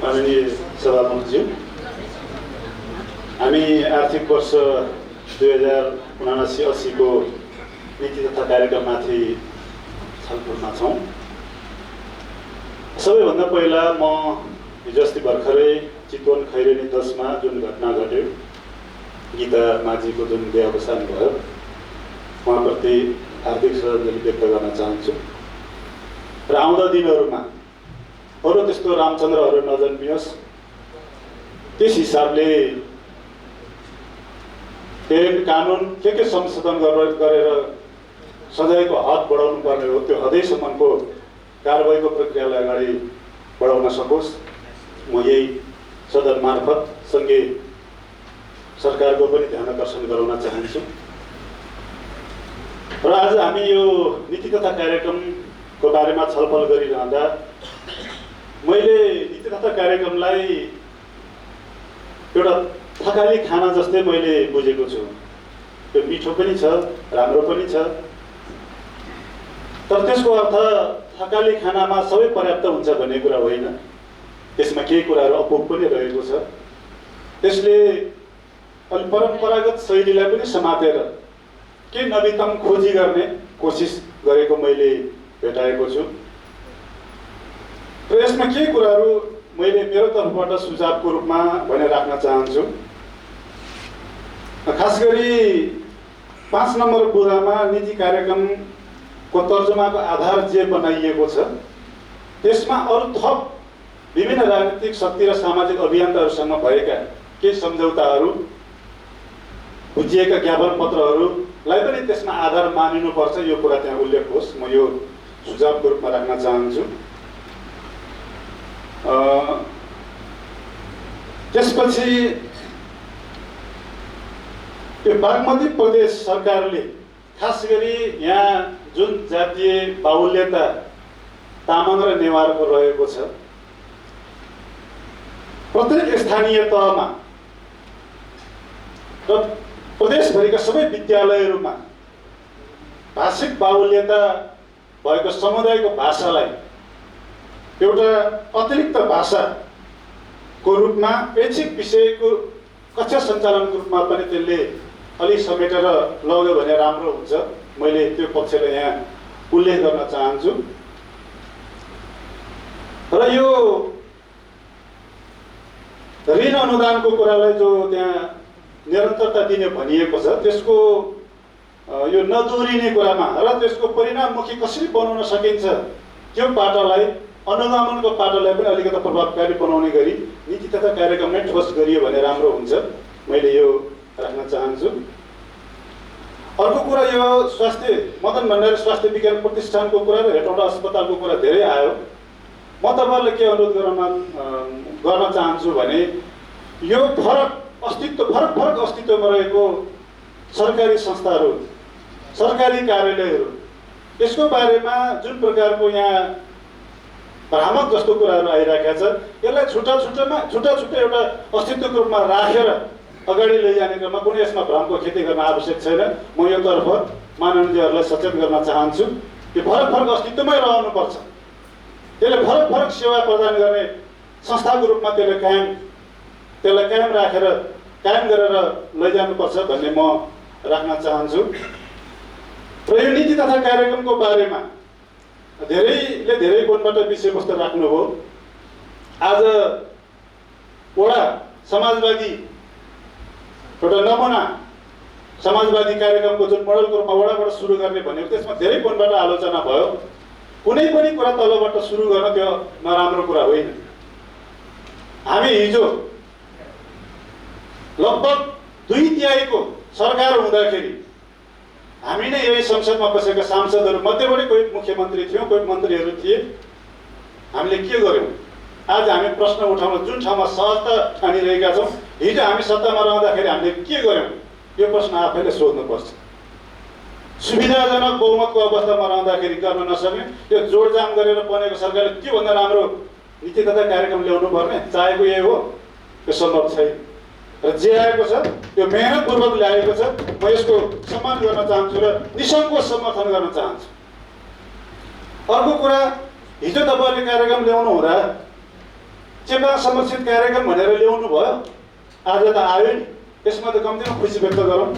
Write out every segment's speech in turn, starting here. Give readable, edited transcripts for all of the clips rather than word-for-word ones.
माननीय सभामुखज्यू, हामी आर्थिक वर्ष 2079-80 को नीति तथा कार्यक्रममाथि छलफलमा छौँ। सबैभन्दा पहिला म हिजो अस्ति भर्खरै चितवन खैरेनी 10 मा जुन घटना घट्यो, गीता माझीको जुन देहावसान भयो, उहाँप्रति हार्दिक श्रद्धाञ्जली व्यक्त गर्न चाहन्छु र आउँदा दिनहरूमा अरू त्यस्तो रामचन्द्रहरू नजन्मियोस्, त्यस हिसाबले ऐन कानुन के संशोधन गरेर सजायको हद बढाउनु पर्ने हो, त्यो हदैसम्मको कारबाहीको प्रक्रियालाई अगाडि बढाउन सकोस्। म यही सदन मार्फत सँगै सरकारको पनि ध्यान आकर्षण गराउन चाहन्छु। र आज हामी यो नीति तथा कार्यक्रमको बारेमा छलफल गरिरहँदा मैले नीति तथा कार्यक्रमलाई एउटा थकाली खाना जस्तै मैले बुझेको छु। त्यो मिठो पनि छ, राम्रो पनि छ, तर त्यसको अर्थ थकाली खानामा सबै पर्याप्त हुन्छ भन्ने कुरा होइन। त्यसमा केही कुराहरू अपुग पनि रहेको छ। त्यसले अलि परम्परागत शैलीलाई पनि समातेर के नवीनतम खोजी गर्ने कोसिस गरेको मैले भेटाएको छु। र यसमा केही कुराहरू मैले मेरो तर्फबाट सुझावको रूपमा भने राख्न चाहन्छु। खास गरी 5 नम्बर बुँदामा नीति कार्यक्रमको तर्जुमाको आधार जे बनाइएको छ, त्यसमा अरू थप विभिन्न राजनीतिक शक्ति र सामाजिक अभियन्ताहरूसँग भएका केही सम्झौताहरू, बुझिएका ज्ञापन पत्रहरूलाई पनि त्यसमा आधार मानिनुपर्छ, यो कुरा त्यहाँ उल्लेख होस्। म यो सुझावको रूपमा राख्न चाहन्छु। त्यसपछि यो बागमती प्रदेश सरकारले खास गरी यहाँ जुन जातीय बाहुल्यता तामाङ र नेवारको रहेको छ, प्रत्येक स्थानीय तहमा र प्रदेशभरिका सबै विद्यालयहरूमा भाषिक बाहुल्यता भएको समुदायको भाषालाई एउटा अतिरिक्त भाषाको रूपमा ऐच्छिक विषयको कक्षा सञ्चालनको रूपमा पनि त्यसले अलि समेटेर लग्यो भने राम्रो हुन्छ। मैले त्यो पक्षलाई यहाँ उल्लेख गर्न चाहन्छु। र यो ऋण अनुदानको कुरालाई जो त्यहाँ निरन्तरता दिने भनिएको छ, त्यसको यो नदोहोरिने कुरामा र त्यसको परिणाममुखी कसरी बनाउन सकिन्छ त्यो पाटालाई, अनुगमनको पाटालाई पनि अलिकति प्रभावकारी बनाउने गरी नीति तथा कार्यक्रममै ठोस गरियो भने राम्रो हुन्छ। मैले यो राख्न चाहन्छु। अर्को कुरा, यो स्वास्थ्य मदन भण्डारी स्वास्थ्य विज्ञान प्रतिष्ठानको कुरा र हेटौँडा अस्पतालको कुरा धेरै आयो। म तपाईँहरूलाई के अनुरोध गर्न चाहन्छु भने यो फरक अस्तित्वमा रहेको सरकारी संस्थाहरू, सरकारी कार्यालयहरू, यसको बारेमा जुन प्रकारको यहाँ भ्रामक जस्तो कुराहरू आइरहेका छ, यसलाई छुट्टा एउटा अस्तित्वको रूपमा राखेर अगाडि लैजाने क्रममा कुनै यसमा भ्रमको खेती गर्न आवश्यक छैन। म यो तर्फ माननीयहरूलाई सचेत गर्न चाहन्छु। यो फरक अस्तित्वमै रहनुपर्छ। त्यसले फरक सेवा प्रदान गर्ने संस्थाको रूपमा त्यसलाई कायम गरेर लैजानुपर्छ भन्ने म राख्न चाहन्छु। र यो नीति तथा कार्यक्रमको बारेमा धेरैले धेरै कोणबाट विषयवस्तु राख्नुभयो। आज वडा समाजवादी एउटा नमुना समाजवादी कार्यक्रमको जुन मोडलको रूपमा वडाबाट सुरु गर्ने भनेको, त्यसमा धेरै कोणबाट आलोचना भयो। कुनै पनि कुरा तलबाट सुरु गर्न त्यो नराम्रो कुरा होइन। हामी हिजो लगभग 2/3 सरकार हुँदाखेरि हामी नै यही संसदमा बसेका सांसदहरू मध्येबाट कोही मुख्यमन्त्री थियौँ, कोही मन्त्रीहरू थिए। हामीले के गर्यौँ? आज हामी प्रश्न उठाउन जुन ठाउँमा सहजता ठानिरहेका छौँ, हिजो हामी सत्तामा रहँदाखेरि हामीले के गर्यौँ यो प्रश्न आफैले सोध्नुपर्छ। सुविधाजनक बहुमतको अवस्थामा रहँदाखेरि गर्न नसक्ने, यो जोडजाम गरेर बनेको सरकारले त्योभन्दा राम्रो नीति तथा कार्यक्रम ल्याउनु पर्ने चाहेको यही हो? त्यो सम्भव छैन। र जे आएको छ त्यो मेहनतपूर्वक ल्याएको छ। म यसको सम्मान गर्न चाहन्छु र निसङ्कोच समर्थन गर्न चाहन्छु। अर्को कुरा, हिजो तपाईँले कार्यक्रम ल्याउनु हुँदा चेतना संरक्षित कार्यक्रम भनेर ल्याउनु भयो, आज त आयो नि, त्यसमा त कम्तीमा खुसी व्यक्त गरौँ।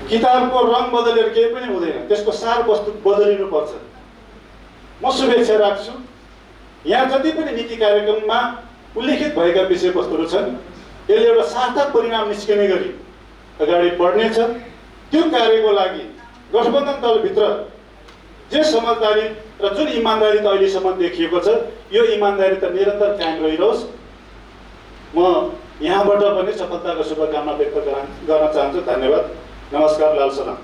किताबको रङ बदलेर केही पनि हुँदैन, त्यसको सार वस्तु बदलिनुपर्छ। म शुभेच्छा राख्छु। यहाँ जति पनि नीति कार्यक्रममा उल्लेखित भएका विषयवस्तुहरू छन्, यसले एउटा सार्थक परिणाम निस्किने गरी अगाडि बढ्नेछ। त्यो कार्यको लागि गठबन्धन दलभित्र जे समझदारी र जुन इमान्दारी त अहिलेसम्म देखिएको छ, यो इमान्दारी त निरन्तर कायम रहिरहोस्। म यहाँबाट पनि सफलताको शुभकामना व्यक्त गर्न चाहन्छु। धन्यवाद। नमस्कार। लाल सलाम।